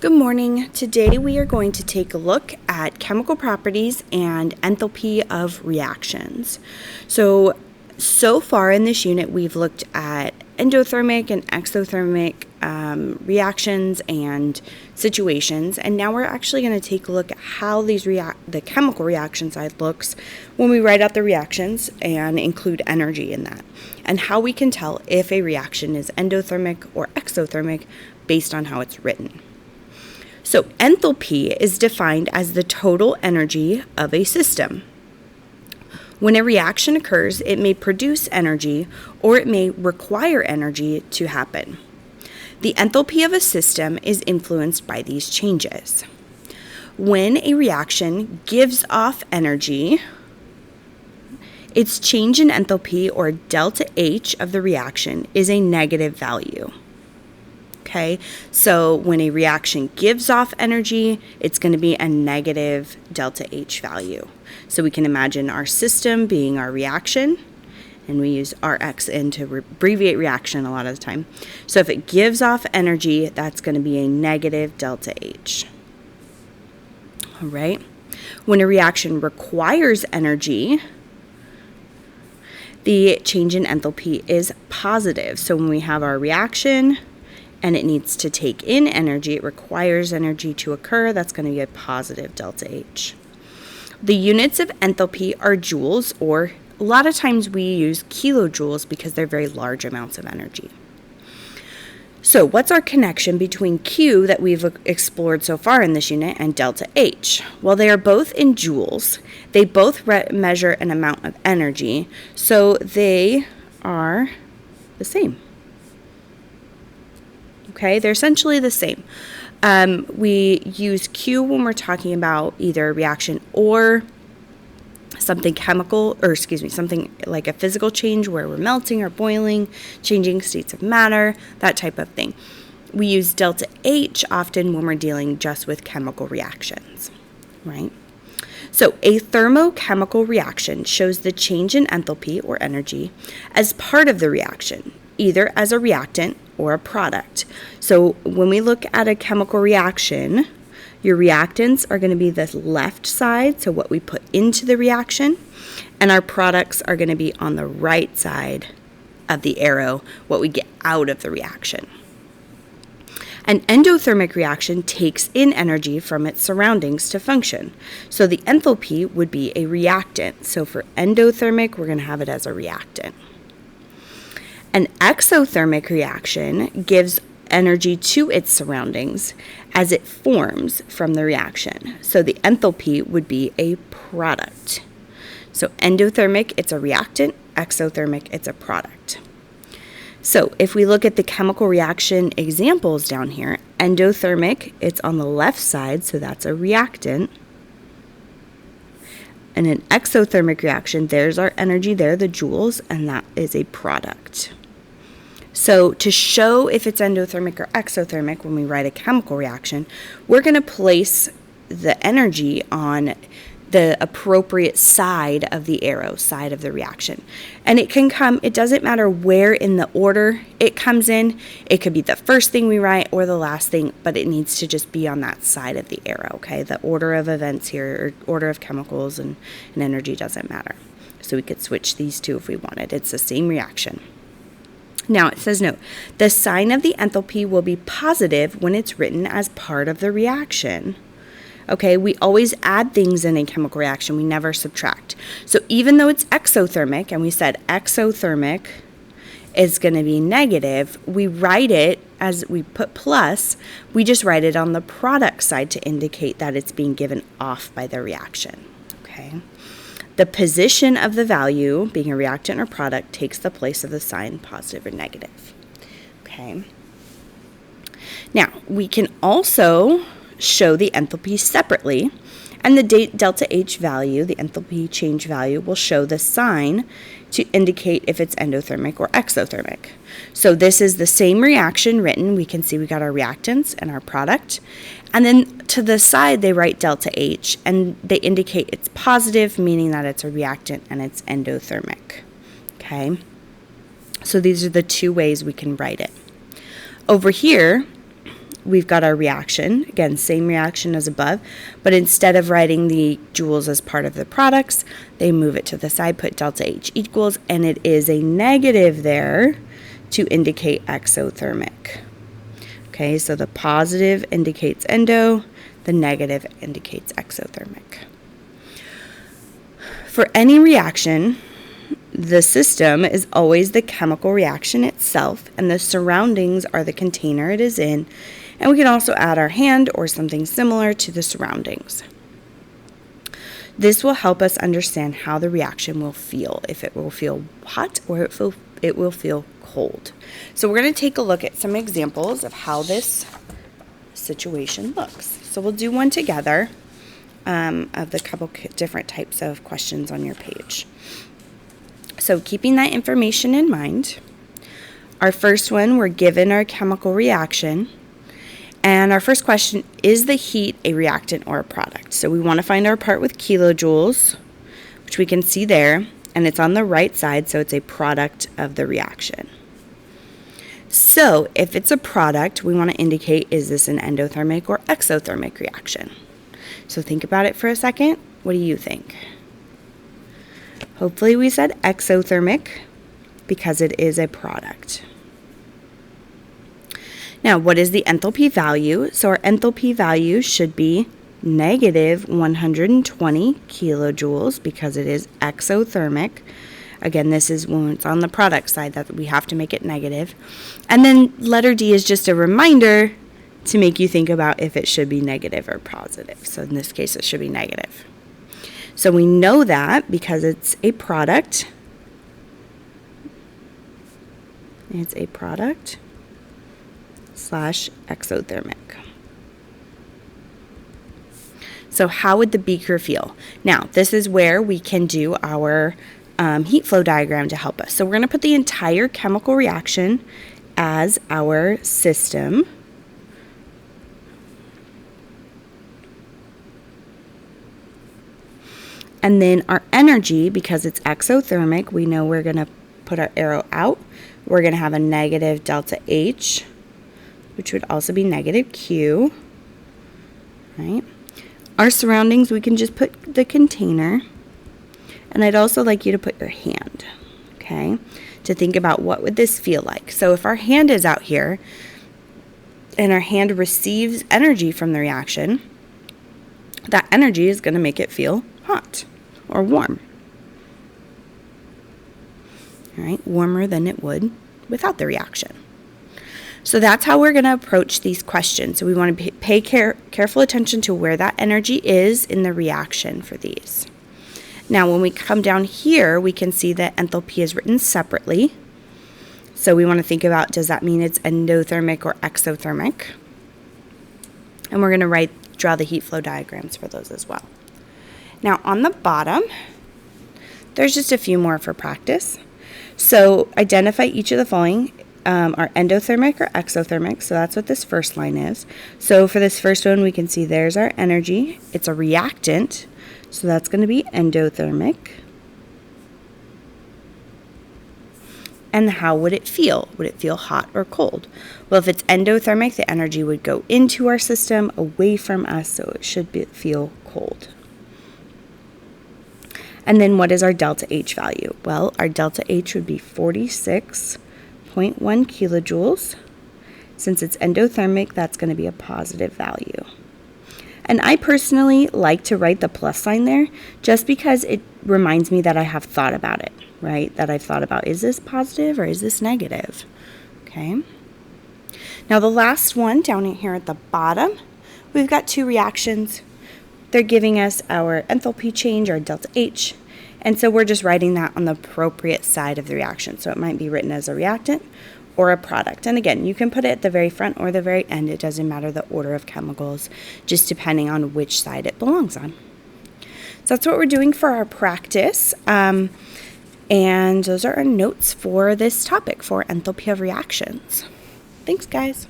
Good morning. Today we are going to take a look at chemical properties and enthalpy of reactions. So far in this unit we've looked at endothermic and exothermic reactions and situations, and now we're actually going to take a look at how the chemical reaction side looks when we write out the reactions and include energy in that, and how we can tell if a reaction is endothermic or exothermic based on how it's written. So enthalpy is defined as the total energy of a system. When a reaction occurs, it may produce energy or it may require energy to happen. The enthalpy of a system is influenced by these changes. When a reaction gives off energy, its change in enthalpy, or delta H of the reaction, is a negative value. Okay, so when a reaction gives off energy, it's going to be a negative delta H value. So we can imagine our system being our reaction, and we use RXN to abbreviate reaction a lot of the time. So if it gives off energy, that's going to be a negative delta H. All right. When a reaction requires energy, the change in enthalpy is positive. So when we have our reaction and it needs to take in energy, it requires energy to occur, that's going to be a positive delta H. The units of enthalpy are joules, or a lot of times we use kilojoules because they're very large amounts of energy. So what's our connection between Q that we've explored so far in this unit and delta H? Well, they are both in joules. They both measure an amount of energy, so they are the same. Okay, they're essentially the same. We use Q when we're talking about either a reaction or something chemical, something like a physical change where we're melting or boiling, changing states of matter, that type of thing. We use delta H often when we're dealing just with chemical reactions, right? So a thermochemical reaction shows the change in enthalpy, or energy, as part of the reaction, either as a reactant or a product. So when we look at a chemical reaction, your reactants are going to be the left side, so what we put into the reaction, and our products are going to be on the right side of the arrow, what we get out of the reaction. An endothermic reaction takes in energy from its surroundings to function. So the enthalpy would be a reactant. So for endothermic, we're going to have it as a reactant. An exothermic reaction gives energy to its surroundings as it forms from the reaction. So the enthalpy would be a product. So endothermic, it's a reactant. Exothermic, it's a product. So if we look at the chemical reaction examples down here, endothermic, it's on the left side, so that's a reactant. And an exothermic reaction, there's our energy there, the joules, and that is a product. So to show if it's endothermic or exothermic when we write a chemical reaction, we're going to place the energy on the appropriate side of the arrow, side of the reaction. And it doesn't matter where in the order it comes in. It could be the first thing we write or the last thing, but it needs to just be on that side of the arrow, okay? The order of events here, or order of chemicals and energy doesn't matter. So we could switch these two if we wanted. It's the same reaction. Now it says, note, the sign of the enthalpy will be positive when it's written as part of the reaction. Okay, we always add things in a chemical reaction. We never subtract. So even though it's exothermic, and we said exothermic is going to be negative, we write it as we put plus, we just write it on the product side to indicate that it's being given off by the reaction. Okay. The position of the value, being a reactant or product, takes the place of the sign positive or negative. Okay. Now, we can also show the enthalpy separately, and the delta H value, the enthalpy change value, will show the sign to indicate if it's endothermic or exothermic. So this is the same reaction written. We can see we got our reactants and our product. And then to the side, they write delta H, and they indicate it's positive, meaning that it's a reactant and it's endothermic. Okay? So these are the two ways we can write it. Over here, we've got our reaction. Again, same reaction as above, but instead of writing the joules as part of the products, they move it to the side, put delta H equals, and it is a negative there to indicate exothermic. Okay, so the positive indicates endo, the negative indicates exothermic. For any reaction, the system is always the chemical reaction itself, and the surroundings are the container it is in, and we can also add our hand or something similar to the surroundings. This will help us understand how the reaction will feel, if it will feel hot or it will feel cold. So we're going to take a look at some examples of how this situation looks. So we'll do one together of the couple different types of questions on your page. So keeping that information in mind, our first one, we're given our chemical reaction. And our first question, is the heat a reactant or a product? So we want to find our part with kilojoules, which we can see there, and it's on the right side, so it's a product of the reaction. So if it's a product, we want to indicate, is this an endothermic or exothermic reaction? So think about it for a second. What do you think? Hopefully we said exothermic because it is a product. Now, what is the enthalpy value? So our enthalpy value should be negative 120 kilojoules because it is exothermic. Again, this is when it's on the product side that we have to make it negative. And then letter D is just a reminder to make you think about if it should be negative or positive. So in this case, it should be negative. So we know that because it's a product. It's a product slash exothermic. So how would the beaker feel? Now, this is where we can do our heat flow diagram to help us. So we're going to put the entire chemical reaction as our system. And then our energy, because it's exothermic, we know we're going to put our arrow out. We're going to have a negative delta H, which would also be negative Q. Right? Our surroundings, we can just put the container. And I'd also like you to put your hand, okay, to think about what would this feel like. So if our hand is out here and our hand receives energy from the reaction, that energy is going to make it feel hot or warm. All right, warmer than it would without the reaction. So that's how we're going to approach these questions. So we want to pay careful attention to where that energy is in the reaction for these. Now, when we come down here, we can see that enthalpy is written separately. So we want to think about, does that mean it's endothermic or exothermic? And we're going to draw the heat flow diagrams for those as well. Now, on the bottom, there's just a few more for practice. So identify each of the following are endothermic or exothermic. So that's what this first line is. So for this first one, we can see there's our energy. It's a reactant. So that's going to be endothermic. And how would it feel? Would it feel hot or cold? Well, if it's endothermic, the energy would go into our system, away from us, so it should feel cold. And then what is our delta H value? Well, our delta H would be 46.1 kilojoules. Since it's endothermic, that's going to be a positive value. And I personally like to write the plus sign there just because it reminds me that I have thought about it, right? That I've thought about, is this positive or is this negative? Okay. Now the last one down here at the bottom, we've got two reactions. They're giving us our enthalpy change, our delta H, and so we're just writing that on the appropriate side of the reaction. So it might be written as a reactant or a product. And again, you can put it at the very front or the very end. It doesn't matter the order of chemicals, just depending on which side it belongs on. So that's what we're doing for our practice. And those are our notes for this topic for enthalpy of reactions. Thanks, guys.